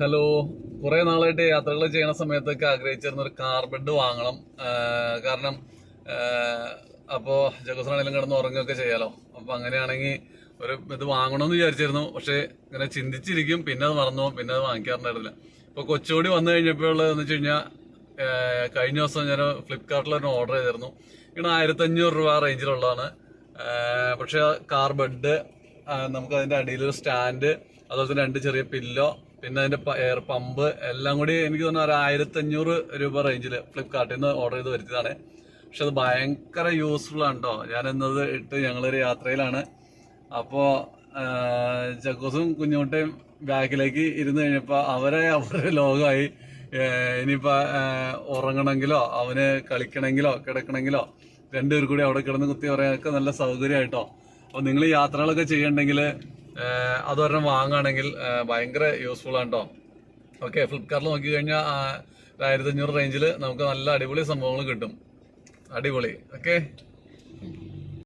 Hello, കുറെ നാളായിട്ട് യാത്രകൾ ചെയ്യുന്ന സമയത്തൊക്കെ ആഗ്രഹിച്ചിരുന്ന ഒരു കാർ ബെഡ് വാങ്ങണം. കാരണം അപ്പോൾ ജഗൂസിനാണെങ്കിലും കിടന്ന് ഉറങ്ങുകയൊക്കെ ചെയ്യാലോ. അപ്പോൾ അങ്ങനെയാണെങ്കിൽ ഒരു ഇത് വാങ്ങണമെന്ന് വിചാരിച്ചിരുന്നു. പക്ഷേ ഇങ്ങനെ ചിന്തിച്ചിരിക്കും, പിന്നെ അത് മറന്നു പോകും, പിന്നെ അത് വാങ്ങിക്കാറുണ്ടായിരുന്നില്ല. ഇപ്പോൾ കൊച്ചുകൂടി വന്നു കഴിഞ്ഞപ്പോഴുള്ളതെന്ന് വെച്ച് കഴിഞ്ഞാൽ കഴിഞ്ഞ ദിവസം ഞാൻ ഫ്ലിപ്കാർട്ടിലൊരു ഓർഡർ ചെയ്തിരുന്നു. ഇങ്ങനെ 1500 രൂപ റേഞ്ചിലുള്ളതാണ്. പക്ഷെ കാർ ബെഡ്, നമുക്ക് അതിൻ്റെ അടിയിലൊരു സ്റ്റാൻഡ്, അതുപോലെ തന്നെ 2 ചെറിയ പില്ലോ, പിന്നെ അതിന്റെ എയർ പമ്പ് എല്ലാം കൂടി എനിക്ക് തോന്നുന്നു ഒരു 1500 രൂപ റേഞ്ചിൽ ഫ്ലിപ്കാർട്ടിൽ നിന്ന് ഓർഡർ ചെയ്ത് വരുത്തിയതാണ്. പക്ഷെ അത് ഭയങ്കര യൂസ്ഫുൾ ആണ് കേട്ടോ. ഞാൻ ഇന്നത് ഇട്ട് ഞങ്ങളൊരു യാത്രയിലാണ്. അപ്പോൾ ചക്കൂസും കുഞ്ഞുമുട്ടയും ബാക്കിലേക്ക് ഇരുന്ന് കഴിഞ്ഞപ്പോൾ അവരുടെ ലോകമായി. ഇനിയിപ്പോൾ ഉറങ്ങണമെങ്കിലോ അവന് കളിക്കണമെങ്കിലോ കിടക്കണമെങ്കിലോ രണ്ടുപേർ കൂടി അവിടെ കിടന്ന് കുത്തി പറയാനൊക്കെ നല്ല സൗകര്യമായിട്ടോ. അപ്പോൾ നിങ്ങൾ യാത്രകളൊക്കെ ചെയ്യണമെങ്കിൽ അതൊരെണ്ണം വാങ്ങുകയാണെങ്കിൽ ഭയങ്കര യൂസ്ഫുൾ ആണ് കേട്ടോ. ഓക്കെ, ഫ്ലിപ്കാർട്ടിൽ നോക്കി കഴിഞ്ഞാൽ 1500 റേഞ്ചിൽ നമുക്ക് നല്ല അടിപൊളി സംഭവങ്ങൾ കിട്ടും. അടിപൊളി. ഓക്കെ.